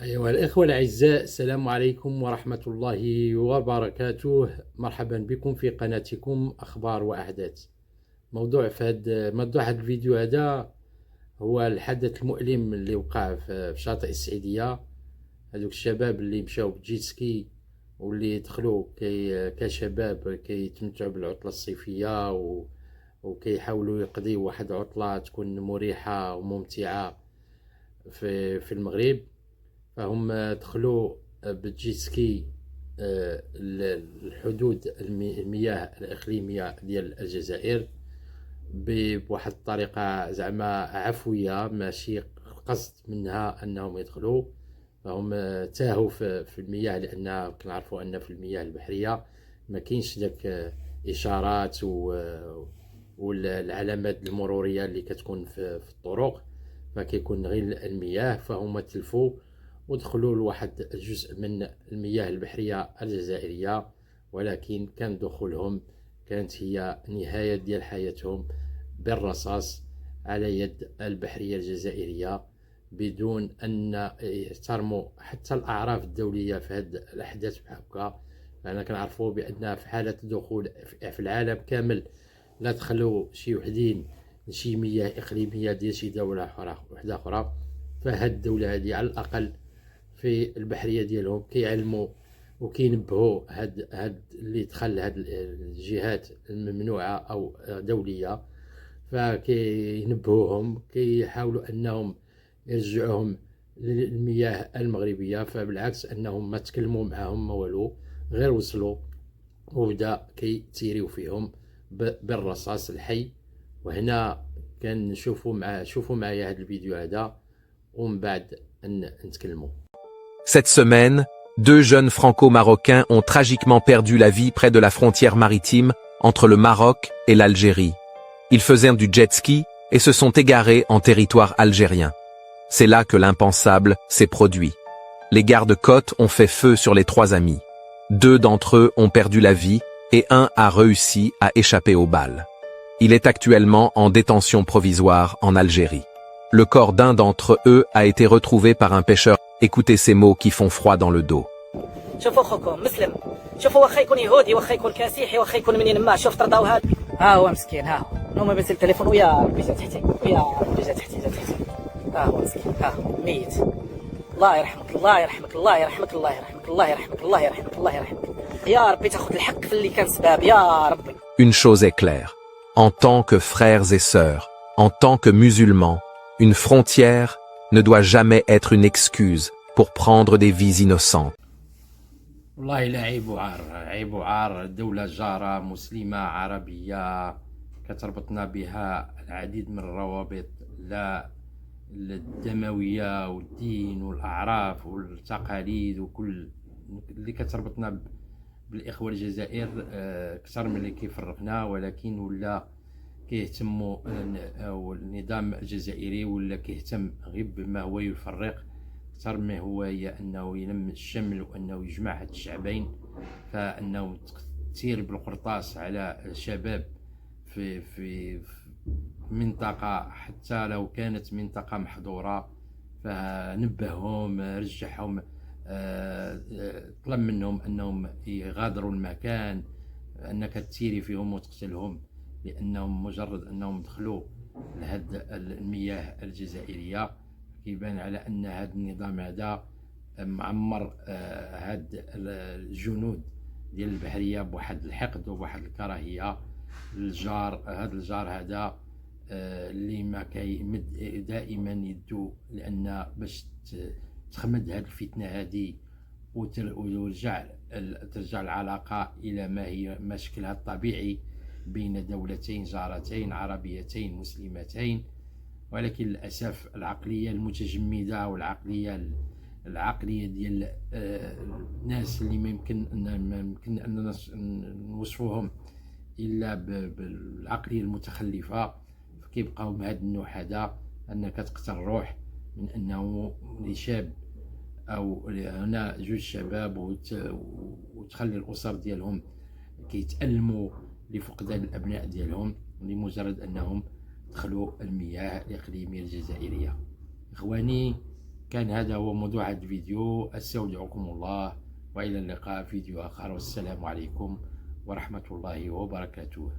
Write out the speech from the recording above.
أيها الإخوة الأعزاء، السلام عليكم ورحمة الله وبركاته. مرحبا بكم في قناتكم أخبار وأحداث. موضوع هذا الفيديو هذا هو الحدث المؤلم اللي وقع في شاطئ السعيدية. هذوك الشباب اللي مشاو بالجيتسكي واللي دخلوا كشباب كيتمتعوا بالعطلة الصيفية وكيحاولوا يقضيوا واحد عطلة تكون مريحة وممتعة في المغرب. فهم دخلوا بالجيتسكي الحدود المياه الإقليمية ديال الجزائر بواحد الطريقة زعما عفوية، ماشي قصد منها أنهم يدخلوا. فهم تاهوا في المياه، لأن كنعرفوا أن في المياه البحرية ما كاينش داك إشارات والعلامات المرورية اللي كتكون في الطرق، فكيكون غير المياه. فهم تلفوا ودخلوا لواحد الجزء من المياه البحرية الجزائرية، ولكن كان دخولهم كانت هي نهاية ديال حياتهم بالرصاص على يد البحرية الجزائرية، بدون أن يحترموا حتى الأعراف الدولية في هذه الأحداث بحال هكا. فأنا كنعرفوا بأن في حالة الدخول في العالم كامل لا تخلوا شي وحدين لشي مياه إقليمية ديال شي دولة وحدة أخرى، فهاد الدولة هذه على الأقل في البحرية ديالهم كيعلموا وكينبهوا هاد اللي دخل هاد الجهات الممنوعة أو دولية، فكينبهوهم كيحاولوا أنهم يرجعوهم للمياه المغربية. فبالعكس أنهم ما تكلموا معهم ما والو، غير وصلوا وبدا كيتيريو فيهم بالرصاص الحي. وهنا كان شوفوا معايا هذا الفيديو هذا ومن بعد نتكلموا. Cette semaine, deux jeunes franco-marocains ont tragiquement perdu la vie près de la frontière maritime entre le Maroc et l'Algérie. Ils faisaient du jet-ski et se sont égarés en territoire algérien. C'est là que l'impensable s'est produit. Les gardes-côtes ont fait feu sur les trois amis. Deux d'entre eux ont perdu la vie et un a réussi à échapper aux balles. Il est actuellement en détention provisoire en Algérie. Le corps d'un d'entre eux a été retrouvé par un pêcheur. Écoutez ces mots qui font froid dans le dos. شوفوا خوكم مسلم، شوفوا واخا يكون يهودي واخا يكون كاسيحي واخا يكون منين ما، شوف ترضاو هذا. ها هو مسكين، ها هو نوما بنسى التليفون ويا ربي جا تحتي، ويا ربي جا تحتي. ها هو مسكين، ها هو ميت. الله يرحمك، الله يرحمك، الله يرحمك، الله يرحمك، الله يرحمك، الله يرحمك، الله يرحمك. يا ربي تاخذ الحق في اللي كان سباب، يا ربي. Une chose est claire. En tant que frères et sœurs, en tant que musulmans, une frontière ne doit jamais être une excuse pour prendre des vies innocentes. والله لا، عيب وعار، عيب وعار. دولة جارة مسلمة عربية كتربطنا بها العديد من الروابط، لا الدموية والدين والأعراف والتقاليد وكل اللي كتربطنا بالإخوة الجزائر أكثر من اللي كيفرقنا. ولكن ولا كيهتموا أو النظام الجزائري ولا كيهتم غير بما هو يفرق أكثر ما هو أنه يلم الشمل وأنه يجمع هاد الشعبين. فأنه تسير بالقرطاس على الشباب في منطقة حتى لو كانت منطقة محظورة، فنبههم، رجعهم، طلب منهم أنهم يغادروا المكان، أنك تسيري فيهم وتقتلهم، لأنهم مجرد أنهم دخلوا لهاد المياه الجزائرية كيبان على أن هذا النظام هذا معمر هاد الجنود ديال البحرية بواحد الحقد وبواحد الكراهية للجار. هذا الجار هذا اللي ما كيمد دائما يدو، لأن باش تخمد هاد الفتنة هذه وترجع العلاقة إلى ما هي ما شكلها الطبيعي بين دولتين جارتين عربيتين مسلمتين. ولكن للأسف العقلية المتجمدة والعقلية ديال الناس اللي ما يمكن أن نوصفوهم إلا بالعقلية المتخلفة، كيبقاو بهذا النوع هذا، أنك تقتل الروح من أنه لشاب أو هنا جوج شباب وتخلي الأسر ديالهم كيتألموا لفقدان الأبناء ديالهم لمجرد أنهم دخلوا المياه الإقليمية الجزائرية. إخواني، كان هذا هو موضوع هذا الفيديو. استودعكم الله وإلى اللقاء في فيديو آخر، والسلام عليكم ورحمة الله وبركاته.